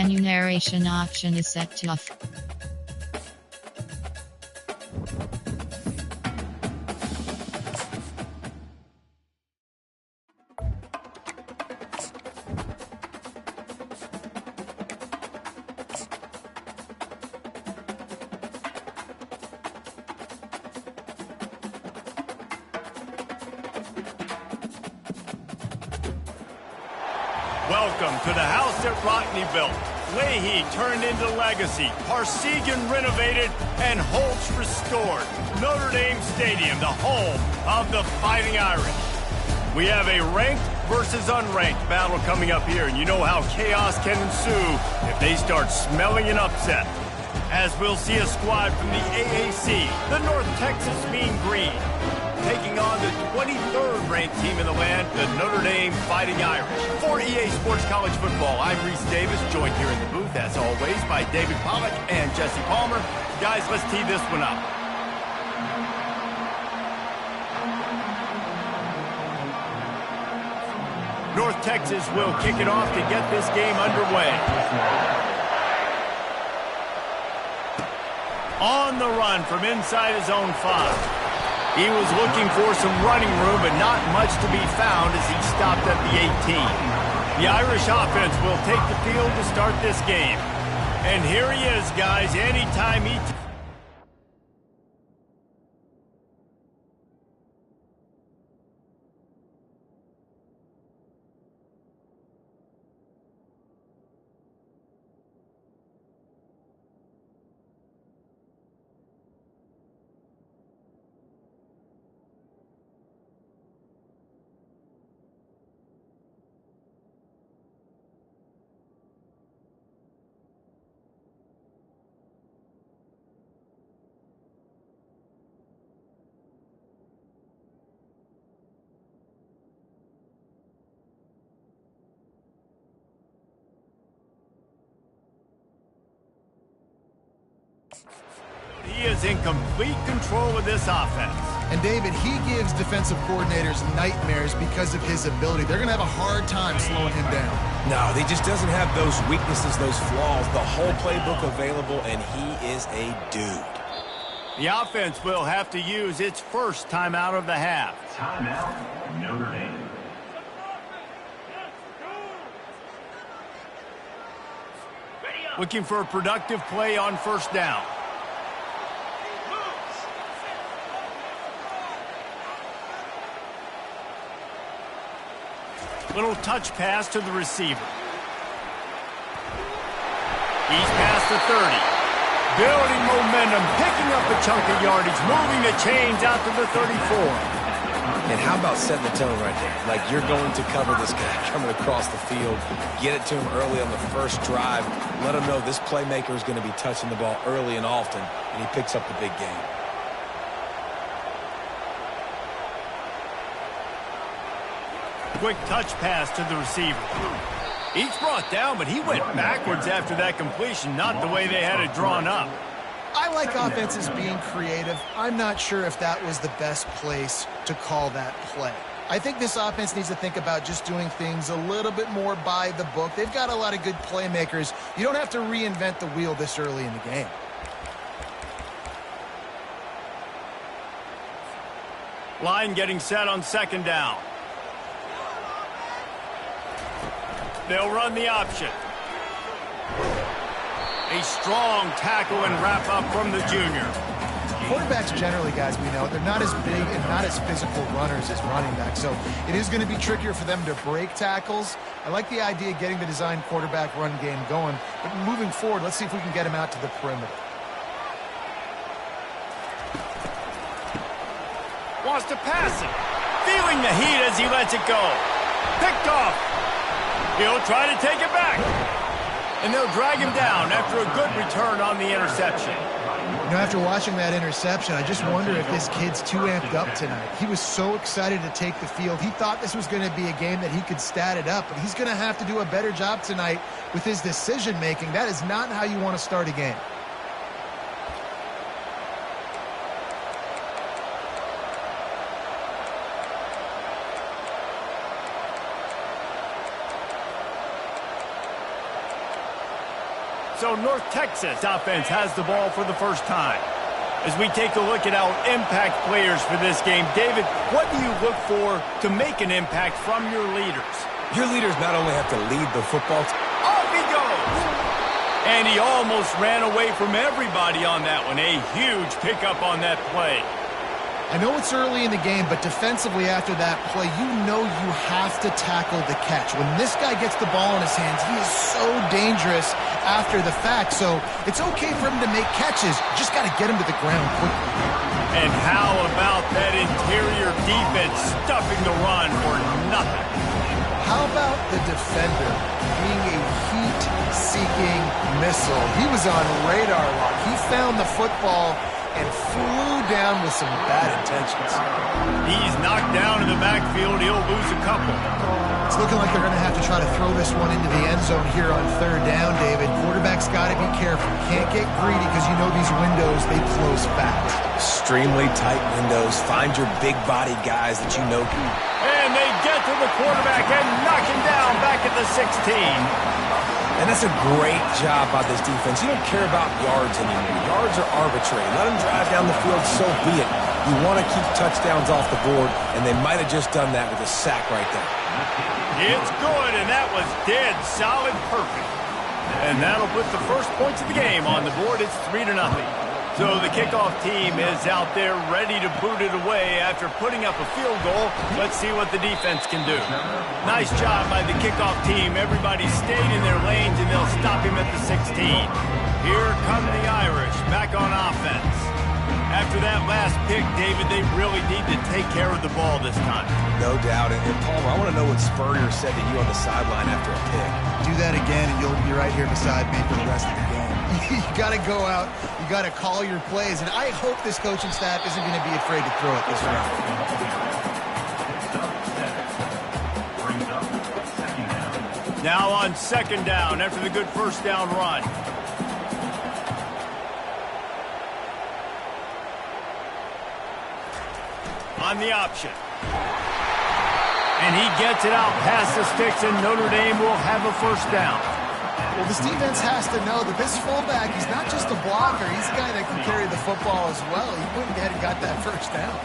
Menu narration option is set to off. Welcome to the house that Rockne built. Leahy turned into legacy, Parsegan renovated, and Holtz restored. Notre Dame Stadium, the home of the Fighting Irish. We have a ranked versus unranked battle coming up here, and you know how chaos can ensue if they start smelling an upset. As we'll see a squad from the AAC, the North Texas Mean Green, taking on the 23rd ranked team in the land, the Notre Dame Fighting Irish. For EA Sports College Football, I'm Reese Davis, joined here in the booth, as always, by David Pollack and Jesse Palmer. Guys, let's tee this one up. North Texas will kick it off to get this game underway. On the run from inside his own 5. He was looking for some running room, but not much to be found as he stopped at the 18. The Irish offense will take the field to start this game. And here he is, guys. Anytime he... He is in complete control of this offense. And David, he gives defensive coordinators nightmares because of his ability. They're going to have a hard time slowing him down. No, he just doesn't have those weaknesses, those flaws, the whole playbook available, and he is a dude. The offense will have to use its first timeout of the half. Timeout, Notre Dame. Looking for a productive play on first down. Little touch pass to the receiver. He's past the 30. Building momentum, picking up a chunk of yardage, moving the chains out to the 34. And how about setting the tone right there? Like, you're going to cover this guy coming across the field. Get it to him early on the first drive. Let him know this playmaker is going to be touching the ball early and often, and he picks up the big game. Quick touch pass to the receiver. He's brought down, but he went backwards after that completion, not the way they had it drawn up. I like offenses being creative. I'm not sure if that was the best place to call that play. I think this offense needs to think about just doing things a little bit more by the book. They've got a lot of good playmakers. You don't have to reinvent the wheel this early in the game. Line getting set on second down. They'll run the option. A strong tackle and wrap up from the junior. Quarterbacks generally, guys, we know, they're not as big and not as physical runners as running backs, so it is going to be trickier for them to break tackles. I like the idea of getting the design quarterback run game going, but moving forward, let's see if we can get him out to the perimeter. Wants to pass it. Feeling the heat as he lets it go. Picked off. He'll try to take it back. And they'll drag him down after a good return on the interception. You know, after watching that interception, I just wonder if this kid's too amped up tonight. He was so excited to take the field. He thought this was going to be a game that he could stat it up, but he's going to have to do a better job tonight with his decision-making. That is not how you want to start a game. So North Texas offense has the ball for the first time. As we take a look at our impact players for this game, David, what do you look for to make an impact from your leaders? Your leaders not only have to lead the football team. Off he goes! And he almost ran away from everybody on that one. A huge pickup on that play. I know it's early in the game, but defensively after that play, you know you have to tackle the catch. When this guy gets the ball in his hands, he is so dangerous after the fact. So it's okay for him to make catches. You just got to get him to the ground quickly. And how about that interior defense stuffing the run for nothing? How about the defender being a heat-seeking missile? He was on radar lock. He found the football and flew down with some bad intentions. He's knocked down in the backfield. He'll lose a couple. It's looking like they're going to have to try to throw this one into the end zone here on third down, David. Quarterback's got to be careful. Can't get greedy because you know these windows, they close fast. Extremely tight windows. Find your big-bodied guys that you know can. And they get to the quarterback and knock him down back at the 16. And that's a great job by this defense. You don't care about yards anymore. Yards are arbitrary. Let them drive down the field, so be it. You want to keep touchdowns off the board, and they might have just done that with a sack right there. It's good, and that was dead solid perfect. And that'll put the first points of the game on the board. It's 3-0. So the kickoff team is out there ready to boot it away after putting up a field goal. Let's see what the defense can do. Nice job by the kickoff team. Everybody stayed in their lanes, and they'll stop him at the 16. Here come the Irish back on offense. After that last pick, David, they really need to take care of the ball this time. No doubt. And Palmer, I want to know what Spurrier said to you on the sideline after a pick. Do that again, and you'll be right here beside me for the rest of the game. You got to go out. You got to call your plays. And I hope this coaching staff isn't going to be afraid to throw it this round. Now on second down after the good first down run. On the option. And he gets it out past the sticks, and Notre Dame will have a first down. Well, this defense has to know that this fullback, he's not just a blocker. He's a guy that can carry the football as well. He went ahead and got that first down.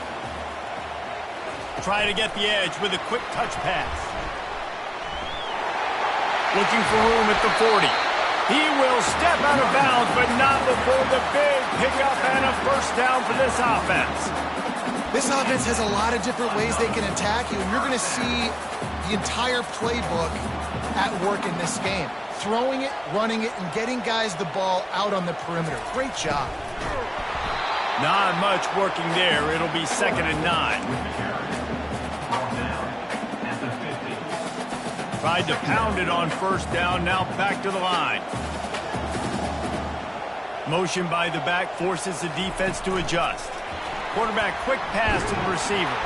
Trying to get the edge with a quick touch pass. Looking for room at the 40. He will step out of bounds, but not before the big pickup and a first down for this offense. This offense has a lot of different ways they can attack you, and you're going to see the entire playbook at work in this game. Throwing it, running it, and getting guys the ball out on the perimeter. Great job. Not much working there. It'll be 2nd and 9. Tried to pound it on first down, now back to the line. Motion by the back forces the defense to adjust. Quarterback quick pass to the receiver.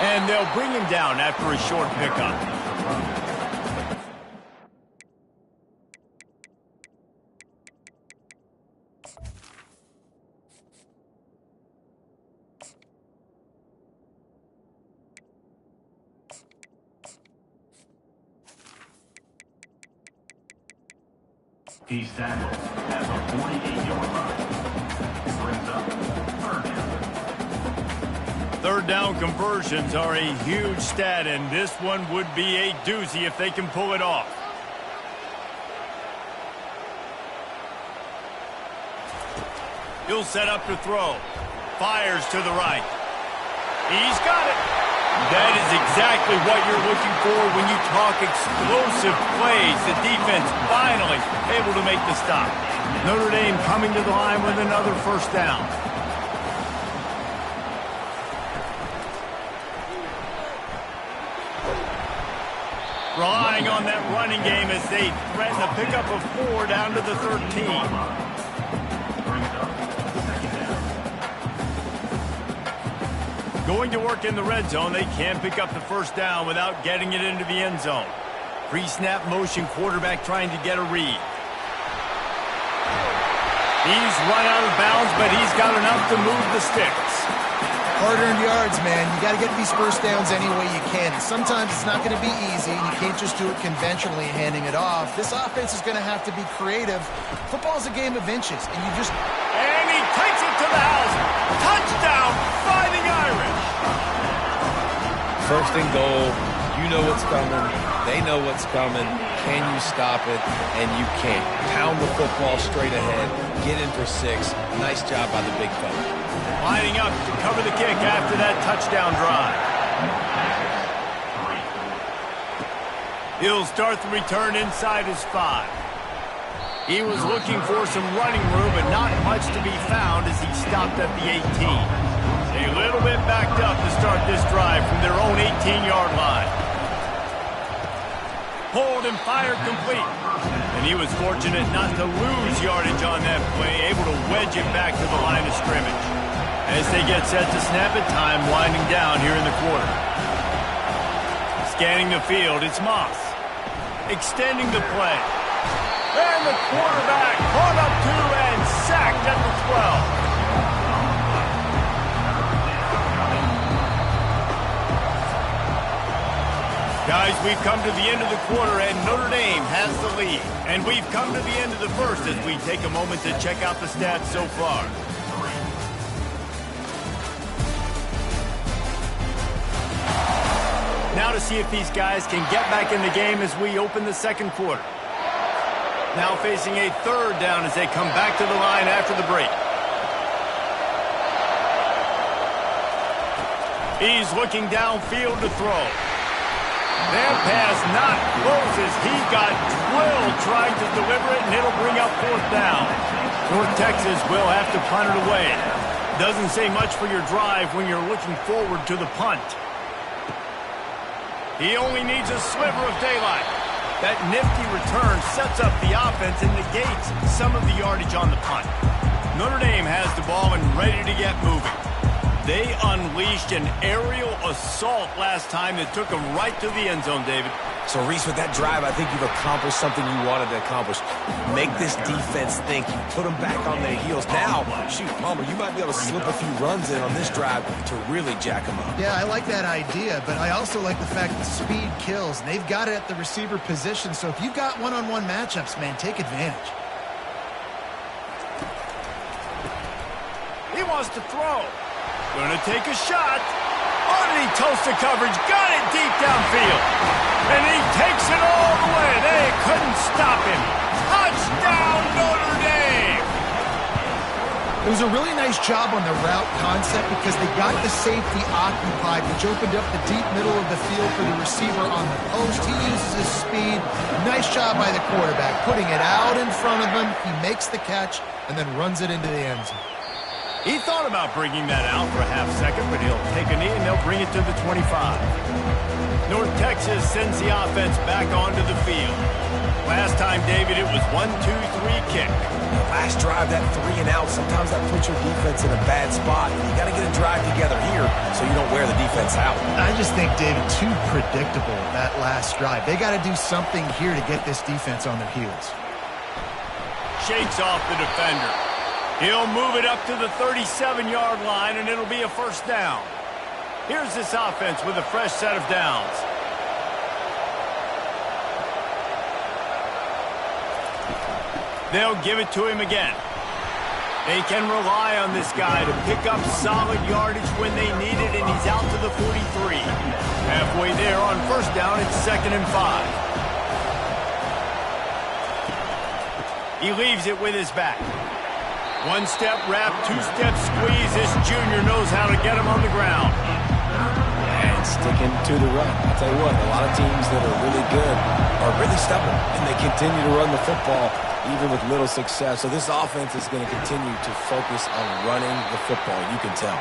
And they'll bring him down after a short pickup. He's tackled at the 48-yard line. Brings up third down. Third down conversions are a huge stat, and this one would be a doozy if they can pull it off. He'll set up to throw. Fires to the right. He's got it. That is exactly what you're looking for when you talk explosive plays. The defense finally able to make the stop. Notre Dame coming to the line with another first down. Relying on that running game as they threaten a pickup of 4 down to the 13. Going to work in the red zone, they can't pick up the first down without getting it into the end zone. Pre-snap motion quarterback trying to get a read. He's run out of bounds, but he's got enough to move the sticks. Hard-earned yards, man. You got to get these first downs any way you can. And sometimes it's not going to be easy, and you can't just do it conventionally handing it off. This offense is going to have to be creative. Football's a game of inches, and you just... And he takes it to the house. Touchdown, Fighting Irish. First and goal. You know what's coming. They know what's coming. Can you stop it? And you can't. Pound the football straight ahead. Get in for 6. Nice job by the big fella. Lining up to cover the kick after that touchdown drive. He'll start the return inside his 5. He was looking for some running room, but not much to be found as he stopped at the 18. A little bit backed up to start this drive from their own 18-yard line. Hold and fire complete. And he was fortunate not to lose yardage on that play, able to wedge it back to the line of scrimmage. As they get set to snap it, time winding down here in the quarter. Scanning the field, it's Moss. Extending the play. And the quarterback caught up to and sacked at the 12. Guys, we've come to the end of the quarter, and Notre Dame has the lead. And we've come to the end of the first as we take a moment to check out the stats so far. Now to see if these guys can get back in the game as we open the second quarter. Now facing a third down as they come back to the line after the break. He's looking downfield to throw. That pass not close as he got drilled trying to deliver it, and it'll bring up 4th down. North Texas will have to punt it away. Doesn't say much for your drive when you're looking forward to the punt. He only needs a sliver of daylight. That nifty return sets up the offense and negates some of the yardage on the punt. Notre Dame has the ball and ready to get moving. They unleashed an aerial assault last time that took them right to the end zone, David. So, Reese, with that drive, I think you've accomplished something you wanted to accomplish. Make this defense think. You put them back on their heels. Now, shoot, Palmer, you might be able to slip a few runs in on this drive to really jack them up. Yeah, I like that idea, but I also like the fact that speed kills. And they've got it at the receiver position, so if you've got one-on-one matchups, man, take advantage. He wants to throw. Gonna take a shot. Underneath toasted coverage. Got it deep downfield. And he takes it all the way. They couldn't stop him. Touchdown, Notre Dame. It was a really nice job on the route concept because they got the safety occupied, which opened up the deep middle of the field for the receiver on the post. He uses his speed. Nice job by the quarterback, putting it out in front of him. He makes the catch and then runs it into the end zone. He thought about bringing that out for a half second, but he'll take a knee and they'll bring it to the 25. North Texas sends the offense back onto the field. Last time, David, it was 1-2-3 kick. Last drive, that 3 and out, sometimes that puts your defense in a bad spot. You got to get a drive together here so you don't wear the defense out. I just think, David, too predictable that last drive. They got to do something here to get this defense on their heels. Shakes off the defender. He'll move it up to the 37-yard line, and it'll be a first down. Here's this offense with a fresh set of downs. They'll give it to him again. They can rely on this guy to pick up solid yardage when they need it, and he's out to the 43. Halfway there on first down, it's 2nd and 5. He leaves it with his back. One-step wrap, two-step squeeze. This junior knows how to get him on the ground. And sticking to the run. I'll tell you what, a lot of teams that are really good are really stubborn, and they continue to run the football even with little success. So this offense is going to continue to focus on running the football. You can tell.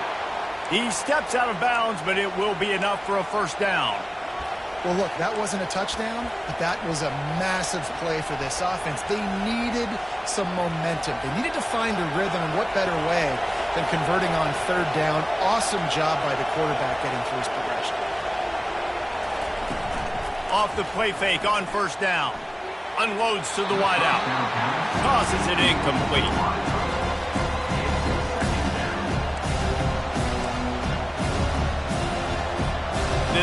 He steps out of bounds, but it will be enough for a first down. Well, look, that wasn't a touchdown, but that was a massive play for this offense. They needed some momentum. They needed to find a rhythm, and what better way than converting on third down. Awesome job by the quarterback getting through his progression. Off the play fake on first down. Unloads to the wideout. Tosses it incomplete.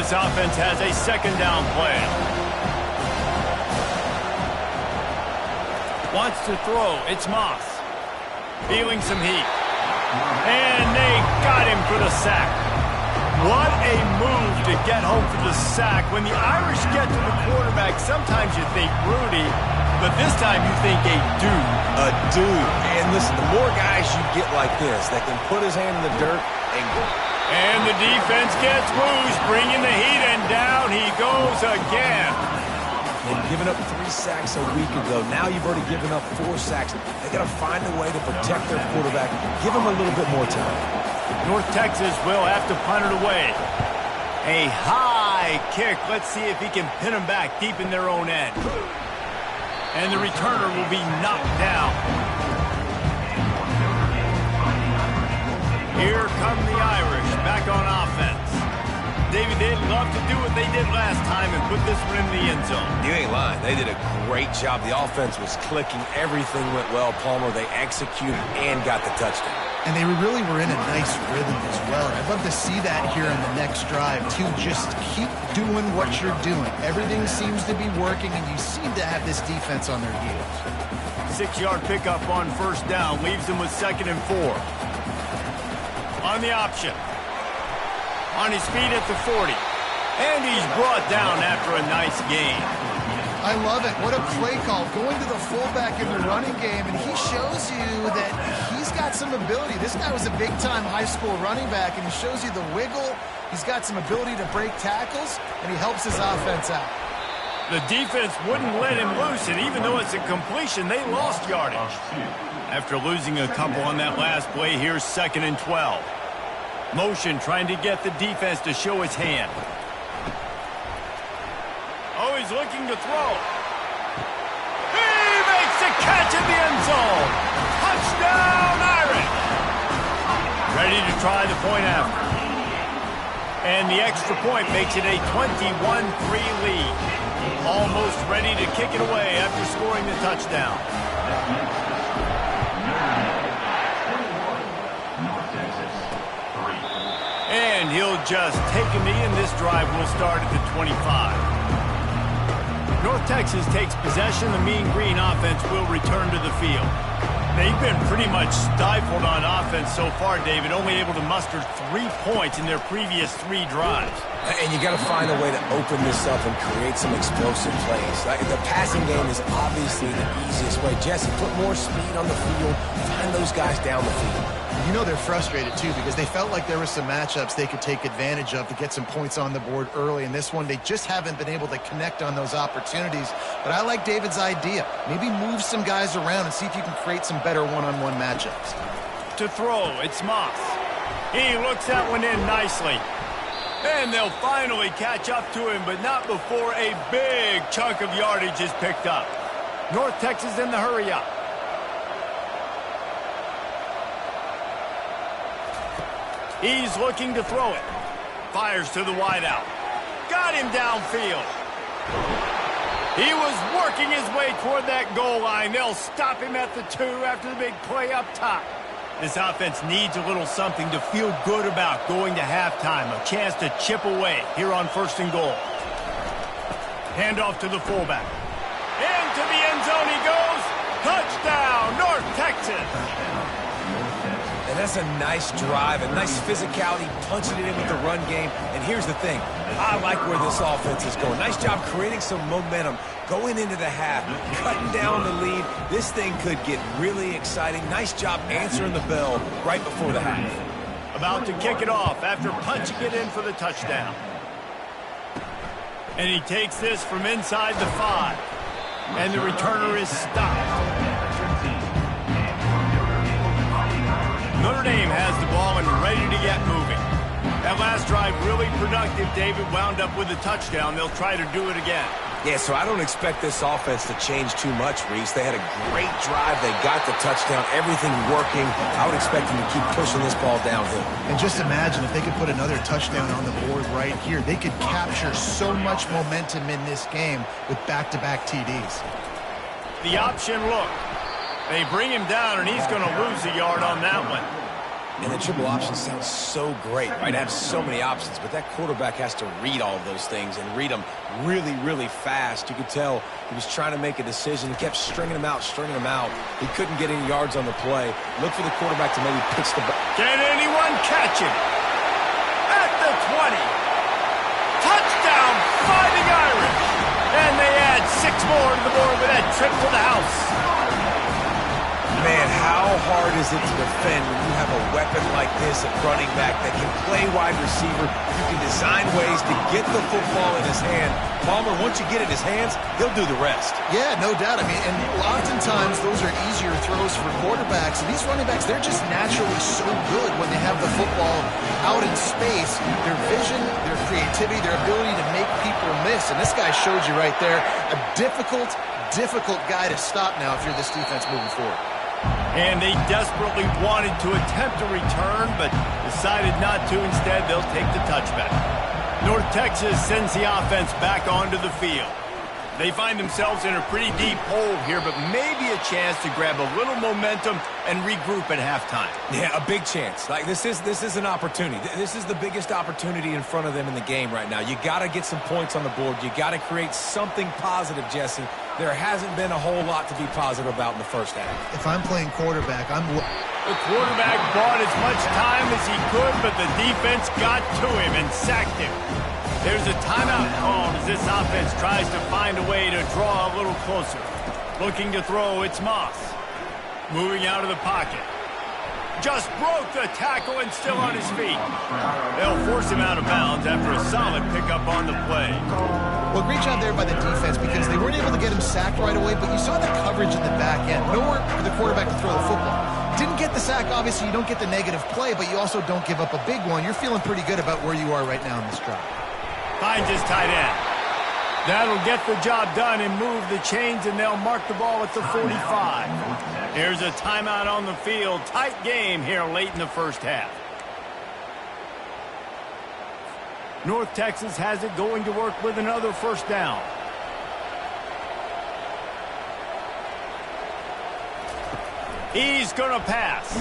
This offense has a second down play. Wants to throw. It's Moss. Feeling some heat. And they got him for the sack. What a move to get home for the sack. When the Irish get to the quarterback, sometimes you think Rudy, but this time you think a dude. A dude. And listen, the more guys you get like this that can put his hand in the dirt and go. And the defense gets loose, bringing the heat, and down he goes again. They've given up 3 sacks a week ago. Now you've already given up 4 sacks. They got to find a way to protect their quarterback. Give him a little bit more time. North Texas will have to punt it away. A high kick. Let's see if he can pin them back deep in their own end. And the returner will be knocked down. Here come the Irish back on offense. David, they'd love to do what they did last time and put this one in the end zone. You ain't lying. They did a great job. The offense was clicking. Everything went well, Palmer. They executed and got the touchdown. And they really were in a nice rhythm as well. I'd love to see that here in the next drive, too. Just keep doing what you're doing. Everything seems to be working, and you seem to have this defense on their heels. 6-yard pickup on first down leaves them with 2nd and 4. On the option. On his feet at the 40. And he's brought down after a nice gain. I love it. What a play call. Going to the fullback in the running game, and he shows you that he's got some ability. This guy was a big-time high school running back, and he shows you the wiggle. He's got some ability to break tackles, and he helps his offense out. The defense wouldn't let him loose, and even though it's a completion, they lost yardage. After losing a couple on that last play, here's 2nd and 12. Motion trying to get the defense to show his hand. Oh, he's looking to throw. He makes the catch in the end zone. Touchdown, Irish. Ready to try the point after. And the extra point makes it a 21-3 lead. Almost ready to kick it away after scoring the touchdown. And he'll just take a knee, and this drive will start at the 25. North Texas takes possession. The Mean Green offense will return to the field. They've been pretty much stifled on offense so far, David, only able to muster 3 points in their previous 3 drives. And you got to find a way to open this up and create some explosive plays. The passing game is obviously the easiest way. Jesse, put more speed on the field. Find those guys down the field. You know they're frustrated, too, because they felt like there were some matchups they could take advantage of to get some points on the board early. In this one, they just haven't been able to connect on those opportunities. But I like David's idea. Maybe move some guys around and see if you can create some better one-on-one matchups. To throw, it's Moss. He looks that one in nicely. And they'll finally catch up to him, but not before a big chunk of yardage is picked up. North Texas in the hurry-up. He's looking to throw it. Fires to the wideout. Got him downfield. He was working his way toward that goal line. They'll stop him at the 2 after the big play up top. This offense needs a little something to feel good about going to halftime. A chance to chip away here on 1st and goal. Handoff to the fullback. Into the end zone he goes. Touchdown, North Texas. And that's a nice drive, a nice physicality, punching it in with the run game. And here's the thing. I like where this offense is going. Nice job creating some momentum, going into the half, cutting down the lead. This thing could get really exciting. Nice job answering the bell right before the half. About to kick it off after punching it in for the touchdown. And he takes this from inside the 5. And the returner is stopped. Notre Dame has the ball and ready to get moving. That last drive really productive. David wound up with a touchdown. They'll try to do it again. Yeah, so I don't expect this offense to change too much, Reese. They had a great drive. They got the touchdown. Everything working. I would expect them to keep pushing this ball downhill. And just imagine if they could put another touchdown on the board right here. They could capture so much momentum in this game with back-to-back TDs. The option look. They bring him down, and he's going to lose a yard on that one. And the triple option sounds so great, right? Have so many options, but that quarterback has to read all of those things and read them really, really fast. You could tell he was trying to make a decision. He kept stringing them out, He couldn't get any yards on the play. Look for the quarterback to maybe pitch the ball. Can anyone catch him? At the 20. Touchdown, Fighting Irish. And they add 6 more to the board with that trip to the house. Man, how hard is it to defend when you have a weapon like this at running back that can play wide receiver? You can design ways to get the football in his hand. Palmer, once you get it in his hands, he'll do the rest. Yeah, no doubt. I mean, and oftentimes those are easier throws for quarterbacks. And these running backs, they're just naturally so good when they have the football out in space. Their vision, their creativity, their ability to make people miss. And this guy showed you right there, a difficult guy to stop now if you're this defense moving forward. And they desperately wanted to attempt a return, but decided not to. Instead, they'll take the touchback. North Texas sends the offense back onto the field. They find themselves in a pretty deep hole here, but maybe a chance to grab a little momentum and regroup at halftime. Yeah, a big chance. Like this is an opportunity. This is the biggest opportunity in front of them in the game right now. You got to get some points on the board. You got to create something positive, Jesse. There hasn't been a whole lot to be positive about in the first half. If I'm playing quarterback, The quarterback bought as much time as he could, but the defense got to him and sacked him. There's a timeout called as this offense tries to find a way to draw a little closer. Looking to throw, it's Moss. Moving out of the pocket. Just broke the tackle and still on his feet. They'll force him out of bounds after a solid pickup on the play. Well, great job there by the defense because they weren't able to get him sacked right away, but you saw the coverage in the back end. Nowhere for the quarterback to throw the football. Didn't get the sack, obviously you don't get the negative play, but you also don't give up a big one. You're feeling pretty good about where you are right now in this drive. Finds his tight end. That'll get the job done and move the chains, and they'll mark the ball at the 45. Here's a timeout on the field. Tight game here late in the first half. North Texas has it going to work with another first down. He's going to pass.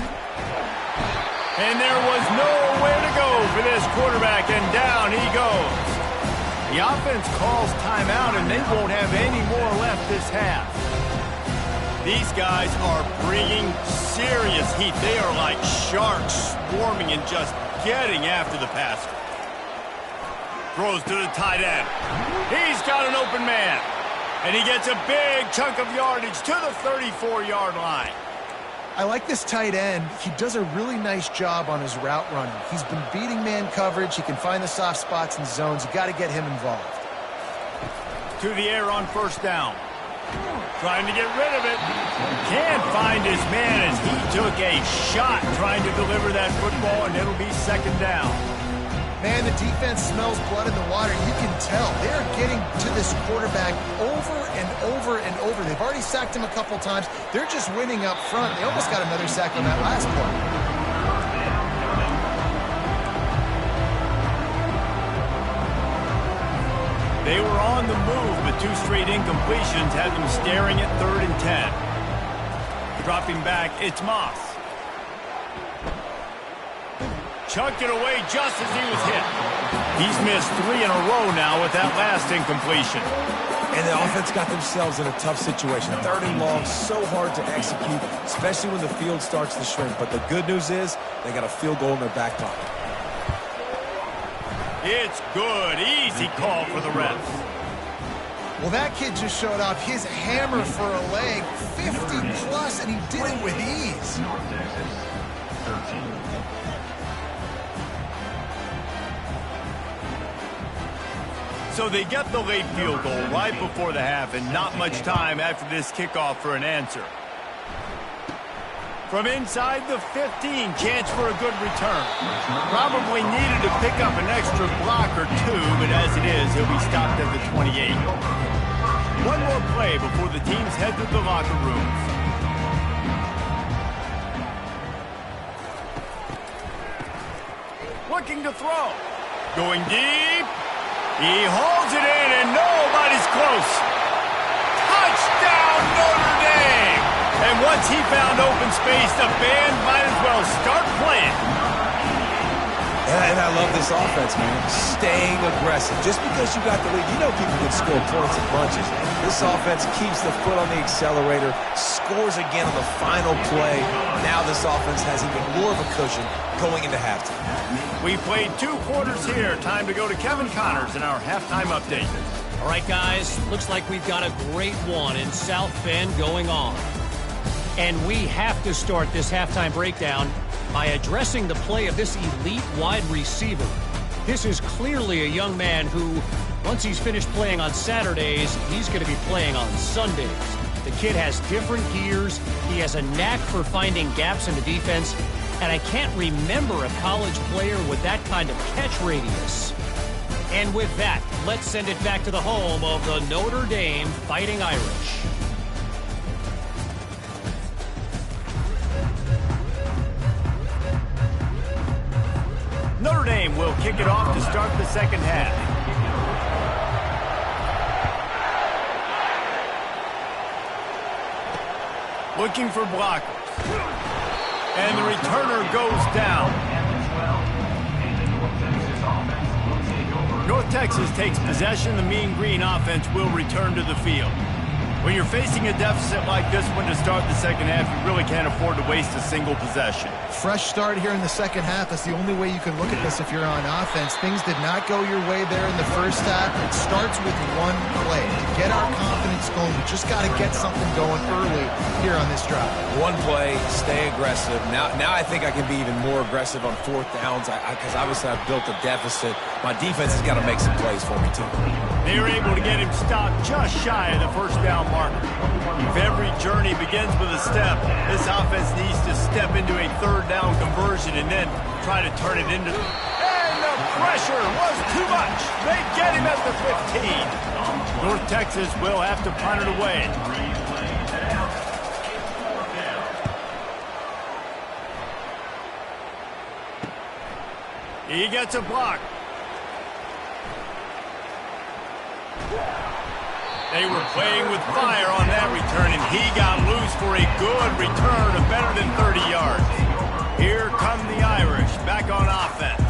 And there was nowhere to go for this quarterback, and down he goes. The offense calls timeout, and they won't have any more left this half. These guys are bringing serious heat. They are like sharks swarming and just getting after the passer. Throws to the tight end. He's got an open man. And he gets a big chunk of yardage to the 34-yard line. I like this tight end. He does a really nice job on his route running. He's been beating man coverage. He can find the soft spots and zones. You got to get him involved. To the air on first down. Trying to get rid of it. Can't find his man as he took a shot trying to deliver that football, and it'll be second down. Man, the defense smells blood in the water. You can tell. They're getting to this quarterback over and over and over. They've already sacked him a couple times. They're just winning up front. They almost got another sack on that last play. They were on the move, but 2 straight incompletions had them staring at 3rd and 10. Dropping back, it's Moss. Chucked it away just as he was hit. He's missed 3 in a row now with that last incompletion. And the offense got themselves in a tough situation. 3rd and long, so hard to execute, especially when the field starts to shrink. But the good news is they got a field goal in their back pocket. It's good. Easy call for the refs. Well, that kid just showed off his hammer for a leg, 50-plus, and he did it with ease. North Texas, 13. So they get the late field goal right before the half, and not much time after this kickoff for an answer. From inside the 15, chance for a good return. Probably needed to pick up an extra block or 2, but as it is, he'll be stopped at the 28. One more play before the teams head to the locker rooms. Looking to throw. Going deep. He holds it in, and nobody's close. Touchdown, Notre Dame! And once he found open space, the band might as well they'll start playing. And I love this offense, man. Staying aggressive. Just because you got the lead, you know people can score points in bunches. This offense keeps the foot on the accelerator, scores again on the final play. Now this offense has even more of a cushion going into halftime. We played 2 quarters here. Time to go to Kevin Connors in our halftime update. All right, guys, looks like we've got a great one in South Bend going on. And we have to start this halftime breakdown by addressing the play of this elite wide receiver. This is clearly a young man who, once he's finished playing on Saturdays, he's going to be playing on Sundays. The kid has different gears. He has a knack for finding gaps in the defense. And I can't remember a college player with that kind of catch radius. And with that, let's send it back to the home of the Notre Dame Fighting Irish. Notre Dame will kick it off to start the second half. Looking for blockers. And the returner goes down. North Texas takes possession. The Mean Green offense will return to the field. When you're facing a deficit like this one to start the second half, you really can't afford to waste a single possession. Fresh start here in the second half. That's the only way you can look at this if you're on offense. Things did not go your way there in the first half. It starts with one play. To get our confidence going, we just got to get something going early here on this drive. One play, stay aggressive. Now I think I can be even more aggressive on 4th downs because obviously I've built a deficit. My defense has got to make some plays for me, too. They were able to get him stopped just shy of the first down marker. If every journey begins with a step, this offense needs to step into a 3rd down conversion and then try to turn it into... And the pressure was too much. They get him at the 15. North Texas will have to punt it away. He gets a block. They were playing with fire on that return, and he got loose for a good return of better than 30 yards. Here come the Irish back on offense.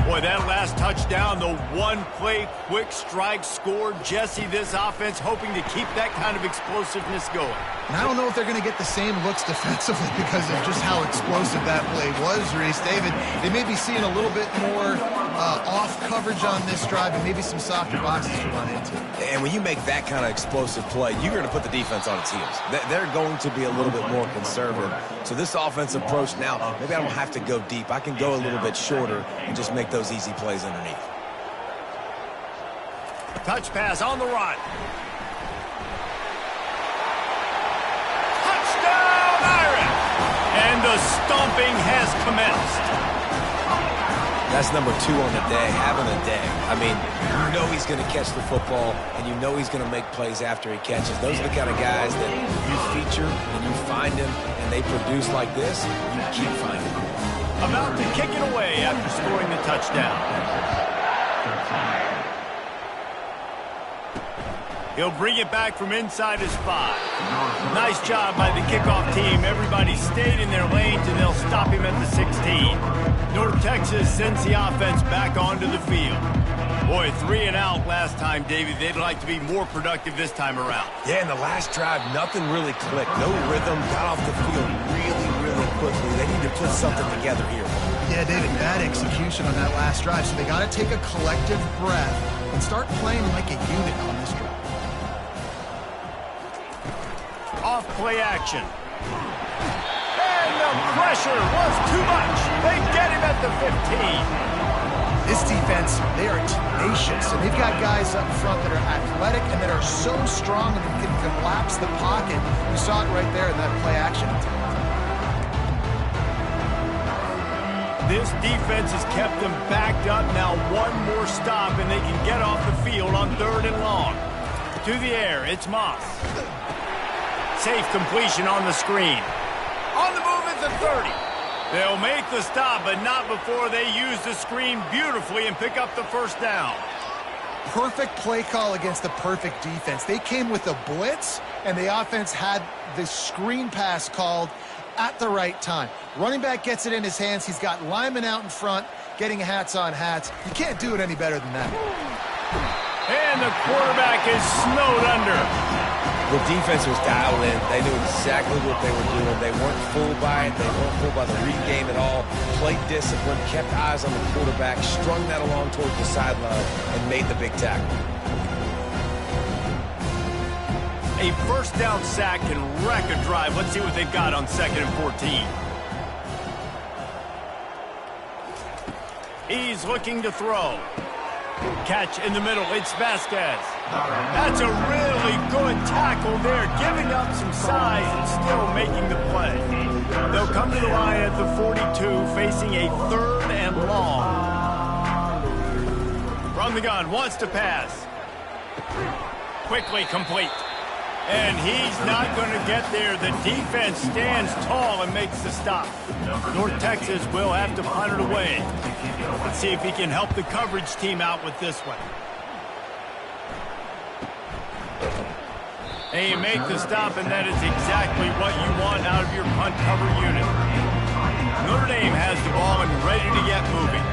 Boy, that last touchdown, the one-play quick strike score. Jesse, this offense hoping to keep that kind of explosiveness going. And I don't know if they're going to get the same looks defensively because of just how explosive that play was, Reese. David, they may be seeing a little bit more off coverage on this drive and maybe some softer boxes to run into. And when you make that kind of explosive play, you're going to put the defense on its heels. They're going to be a little bit more conservative. So this offensive approach now, maybe I don't have to go deep. I can go a little bit shorter and just make those easy plays underneath. Touch pass on the run. And the stomping has commenced. That's number 2 on the day, having a day. I mean, you know he's going to catch the football, and you know he's going to make plays after he catches. Those are the kind of guys that you feature, and you find them, and they produce like this, you keep finding them. About to kick it away after scoring the touchdown. He'll bring it back from inside his 5. Nice job by the kickoff team. Everybody stayed in their lanes, and they'll stop him at the 16. North Texas sends the offense back onto the field. Boy, 3 and out last time, David. They'd like to be more productive this time around. Yeah, in the last drive, nothing really clicked. No rhythm, got off the field really quickly. They need to put something together here. Yeah, David, bad execution on that last drive. So they got to take a collective breath and start playing like a unit on this drive. Off play action. And the pressure was too much. They get him at the 15. This defense, they are tenacious, and they've got guys up front that are athletic and that are so strong and can collapse the pocket. You saw it right there in that play action. This defense has kept them backed up. Now one more stop, and they can get off the field on 3rd and long. To the air, it's Moss. Safe completion on the screen. On the move at the 30. They'll make the stop, but not before they use the screen beautifully and pick up the 1st down. Perfect play call against the perfect defense. They came with a blitz, and the offense had the screen pass called at the right time. Running back gets it in his hands. He's got linemen out in front getting hats on hats. You can't do it any better than that. And the quarterback is snowed under. The defense was dialed in. They knew exactly what they were doing. They weren't fooled by it. They weren't fooled by the read game at all. Played discipline, kept eyes on the quarterback, strung that along towards the sideline, and made the big tackle. A first down sack can wreck a drive. Let's see what they've got on 2nd and 14. He's looking to throw. Catch in the middle. It's Vasquez. That's a really good tackle there, giving up some size and still making the play. They'll come to the line at the 42, facing a 3rd and long. From the gun, wants to pass. Quickly complete. And he's not going to get there. The defense stands tall and makes the stop. North Texas will have to punt it away. Let's see if he can help the coverage team out with this one. And you make the stop, and that is exactly what you want out of your punt cover unit. Notre Dame has the ball and ready to get moving.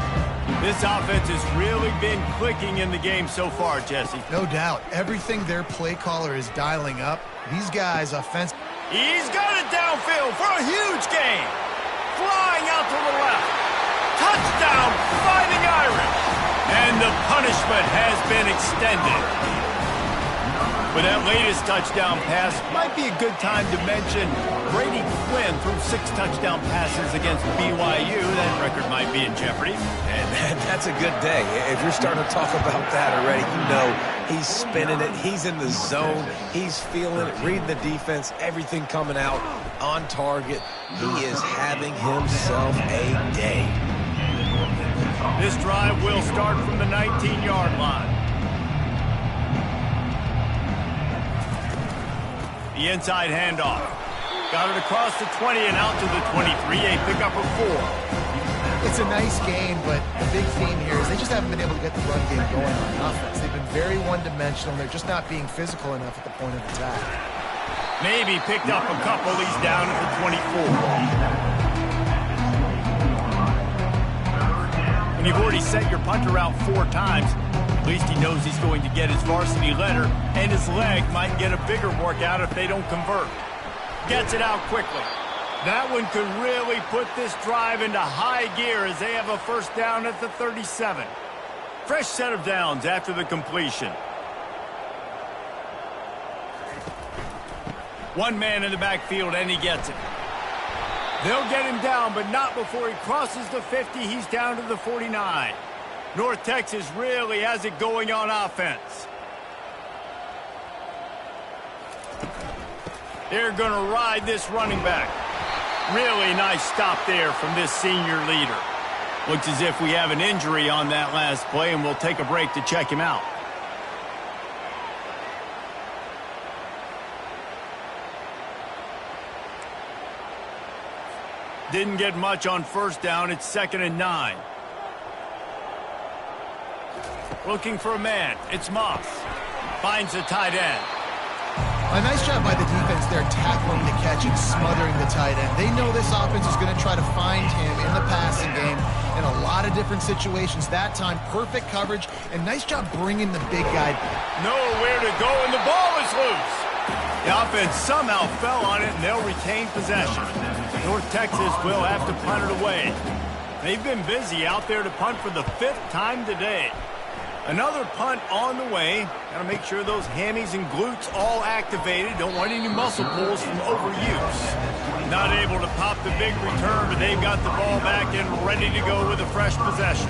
This offense has really been clicking in the game so far, Jesse. No doubt. Everything their play caller is dialing up. These guys offense. He's got it downfield for a huge gain. Flying out to the left. Touchdown, Fighting Irish. And the punishment has been extended. With that latest touchdown pass, might be a good time to mention Brady Quinn threw 6 touchdown passes against BYU. That record might be in jeopardy. And that's a good day. If you're starting to talk about that already, you know he's spinning it. He's in the zone. He's feeling it, reading the defense, everything coming out on target. He is having himself a day. This drive will start from the 19-yard line. The inside handoff. Got it across the 20 and out to the 23. A pickup of 4. It's a nice game, but the big theme here is they just haven't been able to get the run game going on offense. They've been very one-dimensional. They're just not being physical enough at the point of attack. Maybe picked up a couple. He's down at the 24. When you've already set your punter out 4 times, at least he knows he's going to get his varsity letter, and his leg might get a bigger workout if they don't convert. Gets it out quickly. That one could really put this drive into high gear as they have a first down at the 37. Fresh set of downs after the completion. One man in the backfield, and he gets it. They'll get him down, but not before he crosses the 50. He's down to the 49. North Texas really has it going on offense. They're going to ride this running back. Really nice stop there from this senior leader. Looks as if we have an injury on that last play, and we'll take a break to check him out. Didn't get much on first down. It's 2nd and 9. Looking for a man. It's Moss. Finds the tight end. A nice job by the defense there, tackling the catch and smothering the tight end. They know this offense is going to try to find him in the passing game in a lot of different situations. That time, perfect coverage, and nice job bringing the big guy back. Nowhere to go, and the ball is loose. The offense somehow fell on it, and they'll retain possession. North Texas will have to punt it away. They've been busy out there to punt for the 5th time today. Another punt on the way. Got to make sure those hammies and glutes all activated. Don't want any muscle pulls from overuse. Not able to pop the big return, but they've got the ball back and ready to go with a fresh possession.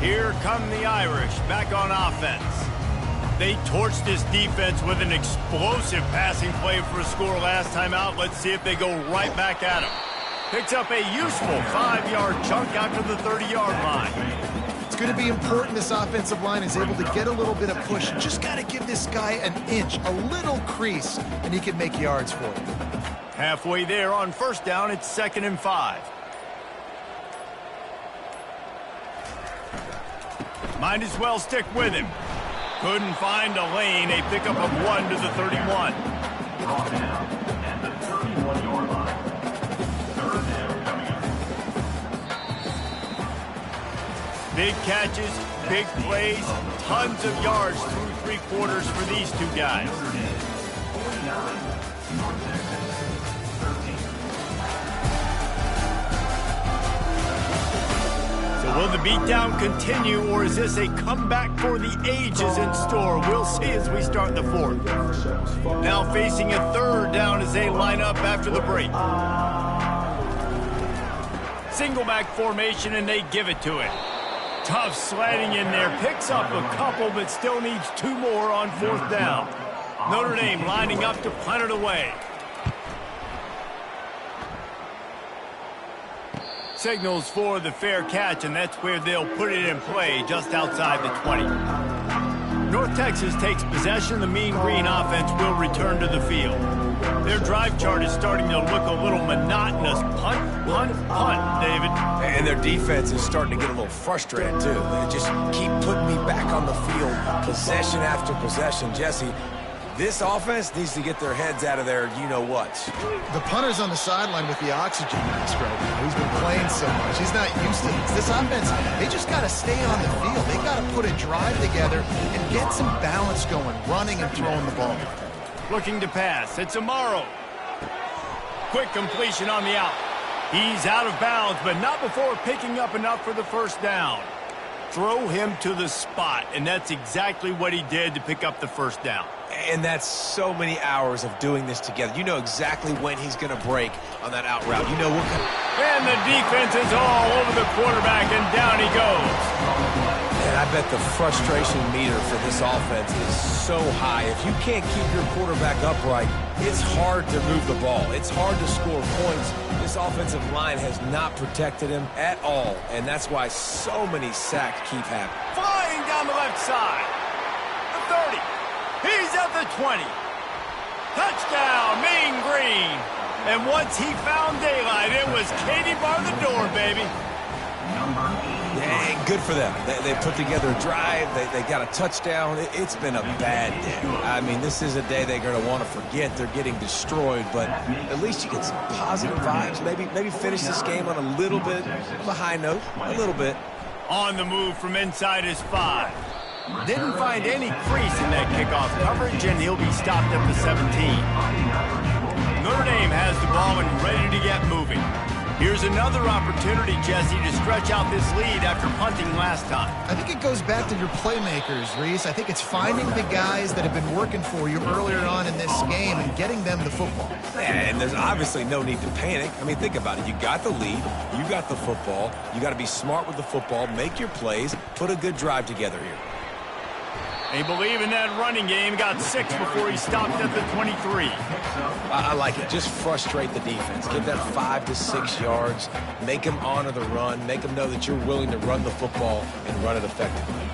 Here come the Irish back on offense. They torched this defense with an explosive passing play for a score last time out. Let's see if they go right back at him. Picks up a useful 5-yard chunk out to the 30-yard line. It's going to be important this offensive line is able to get a little bit of push. Just got to give this guy an inch, a little crease, and he can make yards for you. Halfway there on first down, it's 2nd and 5. Might as well stick with him. Couldn't find a lane. A pickup of 1 to the 31. Big catches, big plays, tons of yards through three quarters for these two guys. So will the beatdown continue, or is this a comeback for the ages in store? We'll see as we start the fourth. Now facing a third down as they line up after the break. Single back formation, and they give it to it. Tough sledding in there. Picks up a couple, but still needs two more on fourth down. Notre Dame lining up to punt it away. Signals for the fair catch, and that's where they'll put it in play, just outside the 20. North Texas takes possession. The Mean Green offense will return to the field. Their drive chart is starting to look a little monotonous. Punt, punt, punt, David. And their defense is starting to get a little frustrated, too. They just keep putting me back on the field, possession after possession. Jesse, this offense needs to get their heads out of their you-know-what. The punter's on the sideline with the oxygen mask right now. He's been playing so much. He's not used to this. This offense, they just got to stay on the field. They got to put a drive together and get some balance going, running and throwing the ball. Looking to pass. It's Amaro. Quick completion on the out. He's out of bounds, but not before picking up enough for the first down. Throw him to the spot, and that's exactly what he did to pick up the first down. And that's so many hours of doing this together. You know exactly when he's going to break on that out route. You know what. And the defense is all over the quarterback, and down he goes. And I bet the frustration meter for this offense is so high. If you can't keep your quarterback upright, it's hard to move the ball. It's hard to score points. This offensive line has not protected him at all, and that's why so many sacks keep happening. Flying down the left side. The 30. He's at the 20. Touchdown, Mean Green. And once he found daylight, it was Katie bar the door, baby. Yeah, good for them. They put together a drive. They got a touchdown. It's been a bad day. I mean, this is a day they're going to want to forget. They're getting destroyed, but at least you get some positive vibes. Maybe finish this game on a little bit of a high note, a little bit. On the move from inside his 5. Didn't find any crease in that kickoff coverage, and he'll be stopped at the 17. Notre Dame has the ball and ready to get moving. Here's another opportunity, Jesse, to stretch out this lead after punting last time. I think it goes back to your playmakers, Reese. I think it's finding the guys that have been working for you earlier on in this game and getting them the football. Yeah, and there's obviously no need to panic. I mean, think about it. You got the lead. You got the football. You got to be smart with the football, make your plays, put a good drive together here. They believe in that running game. Got 6 before he stopped at the 23. I like it. Just frustrate the defense. Give that 5 to 6 yards. Make them honor the run. Make them know that you're willing to run the football and run it effectively.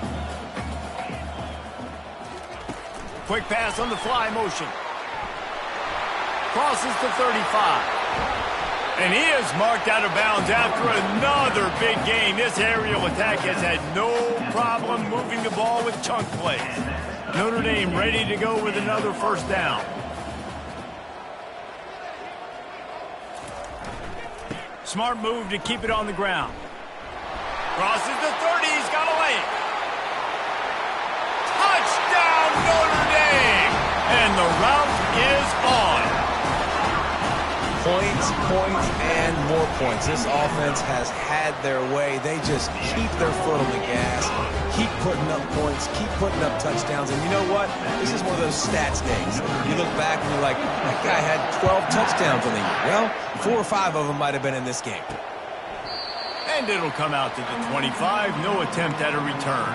Quick pass on the fly motion. Crosses the 35. And he is marked out of bounds after another big gain. This aerial attack has had no problem moving the ball with chunk plays. Notre Dame ready to go with another first down. Smart move to keep it on the ground. Crosses the 30. He's got a lane. Touchdown, Notre Dame! And the route is on. Points, and more points. This offense has had their way. They just keep their foot on the gas, keep putting up points, keep putting up touchdowns. And you know what? This is one of those stats days. You look back and you're like, that guy had 12 touchdowns in the year. Well, 4 or 5 of them might have been in this game. And it'll come out to the 25. No attempt at a return.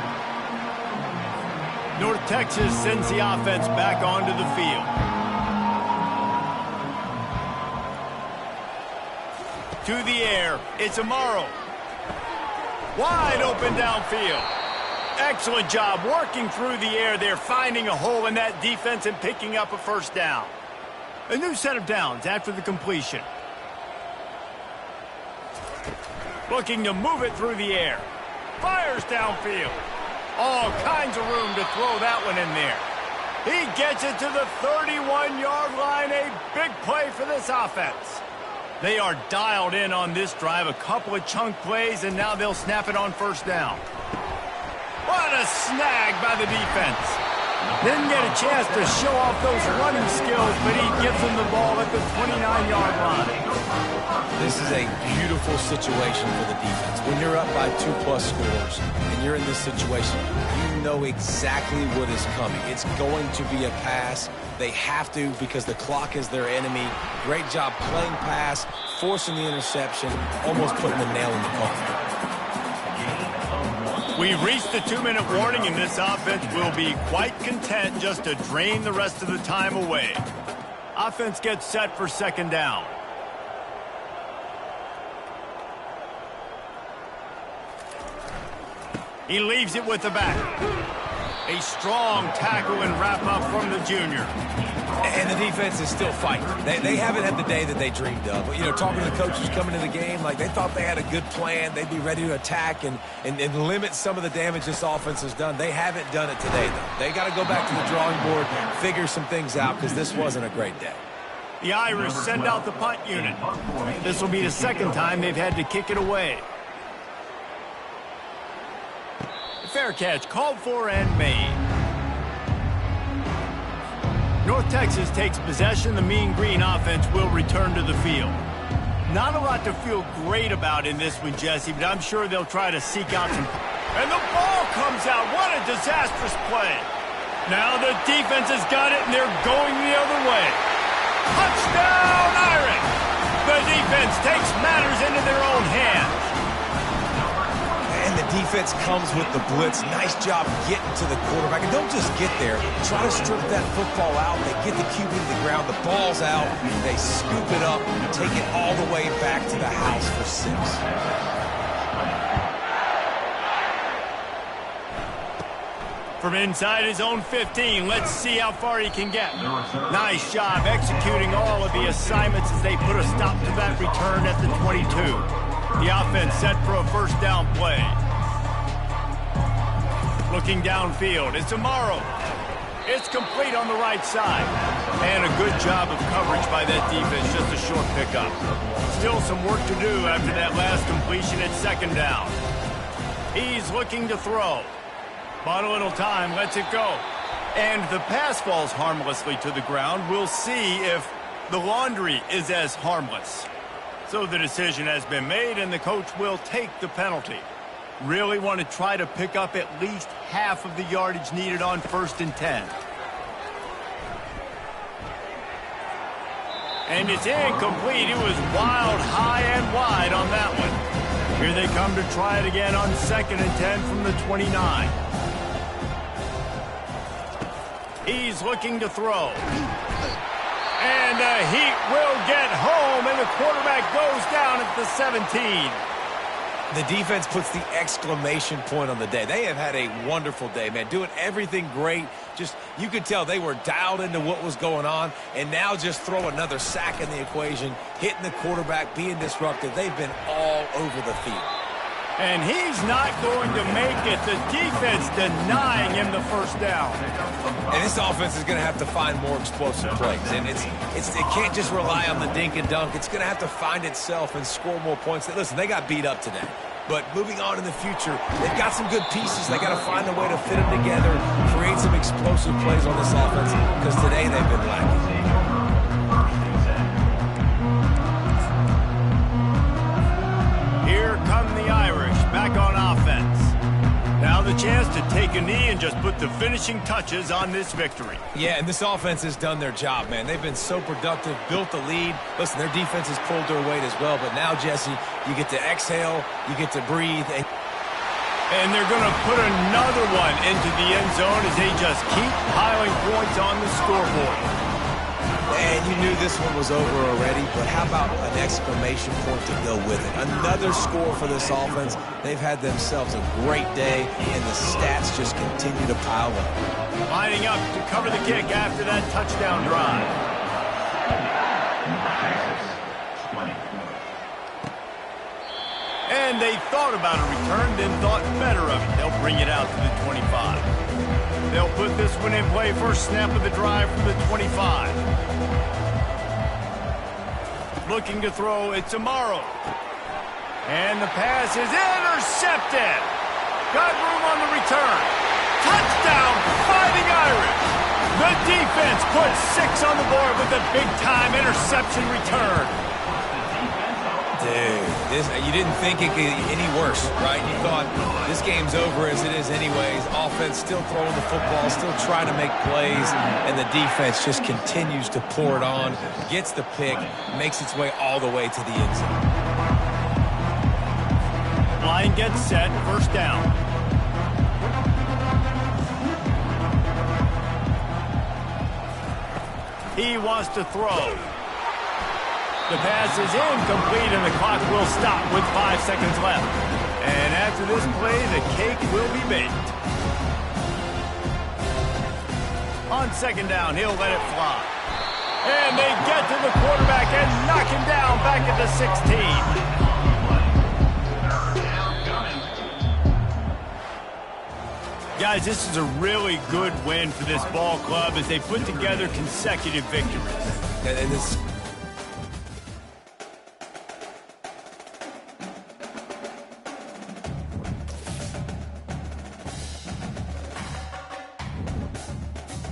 North Texas sends the offense back onto the field. To the air, it's Amaro. Wide open downfield. Excellent job working through the air there, finding a hole in that defense and picking up a first down. A new set of downs after the completion. Looking to move it through the air. Fires downfield. All kinds of room to throw that one in there. He gets it to the 31-yard line. A big play for this offense. They are dialed in on this drive. A couple of chunk plays, and now they'll snap it on first down. What a snag by the defense. Didn't get a chance to show off those running skills, but he gives them the ball at the 29-yard line. This is a beautiful situation for the defense. When you're up by 2+ scores and you're in this situation, you know exactly what is coming. It's going to be a pass. They have to because the clock is their enemy. Great job playing pass, forcing the interception, almost putting the nail in the coffin. We've reached the 2-minute warning, and this offense will be quite content just to drain the rest of the time away. Offense gets set for second down. He leaves it with the back. A strong tackle and wrap-up from the junior. And the defense is still fighting. They haven't had the day that they dreamed of. But, you know, talking to the coaches coming into the game, like they thought they had a good plan. They'd be ready to attack and limit some of the damage this offense has done. They haven't done it today, though. They got to go back to the drawing board, figure some things out, because this wasn't a great day. The Irish send out the punt unit. This will be the second time they've had to kick it away. Fair catch called for and made. North Texas takes possession. The Mean Green offense will return to the field. Not a lot to feel great about in this one, Jesse, but I'm sure they'll try to seek out some... And the ball comes out. What a disastrous play. Now the defense has got it, and they're going the other way. Touchdown, Irish! The defense takes matters into their own hands. And the defense comes with the blitz. Nice job getting to the quarterback. And don't just get there. Try to strip that football out. They get the QB to the ground. The ball's out. They scoop it up and take it all the way back to the house for 6. From inside his own 15, let's see how far he can get. Nice job executing all of the assignments as they put a stop to that return at the 22. The offense set for a first down play. Looking downfield, it's Amaro. It's complete on the right side. And a good job of coverage by that defense, just a short pickup. Still some work to do after that last completion at second down. He's looking to throw. But a little time, lets it go. And the pass falls harmlessly to the ground. We'll see if the laundry is as harmless. So the decision has been made, and the coach will take the penalty. Really want to try to pick up at least half of the yardage needed on 1st and 10. And it's incomplete. It was wild, high and wide on that one. Here they come to try it again on 2nd and 10 from the 29. He's looking to throw. And the Heat will get home, and the quarterback goes down at the 17. The defense puts the exclamation point on the day. They have had a wonderful day, man, doing everything great. Just, you could tell they were dialed into what was going on, and now just throw another sack in the equation, hitting the quarterback, being disruptive. They've been all over the field. And he's not going to make it. The defense denying him the first down. And this offense is going to have to find more explosive plays. And it can't just rely on the dink and dunk. It's going to have to find itself and score more points. Listen, they got beat up today. But moving on in the future, they've got some good pieces. They got to find a way to fit them together, create some explosive plays on this offense, because today they've been lacking. Here come the Irish back on offense. Now the chance to take a knee and just put the finishing touches on this victory. Yeah, and this offense has done their job, man. They've been so productive, built the lead. Listen, their defense has pulled their weight as well. But now, Jesse, you get to exhale, you get to breathe. And they're going to put another one into the end zone as they just keep piling points on the scoreboard. And you knew this one was over already, but how about an exclamation point to go with it? Another score for this offense. They've had themselves a great day, and the stats just continue to pile up. Lining up to cover the kick after that touchdown drive. And they thought about a return, then thought better of it. They'll bring it out to the 25. They'll put this one in play, first snap of the drive from the 25. looking to throw. It's Amaro. And the pass is intercepted. Got room on the return. Touchdown, Fighting Irish. The defense puts 6 on the board with a big-time interception return. Dude, you didn't think it could get any worse, right? You thought this game's over as it is anyways. Offense still throwing the football, still trying to make plays, and the defense just continues to pour it on, gets the pick, makes its way all the way to the end zone. Line gets set, first down. He wants to throw. The pass is incomplete, and the clock will stop with 5 seconds left. And after this play, the cake will be baked. On second down, he'll let it fly. And they get to the quarterback and knock him down back at the 16. Guys, this is a really good win for this ball club as they put together consecutive victories. And this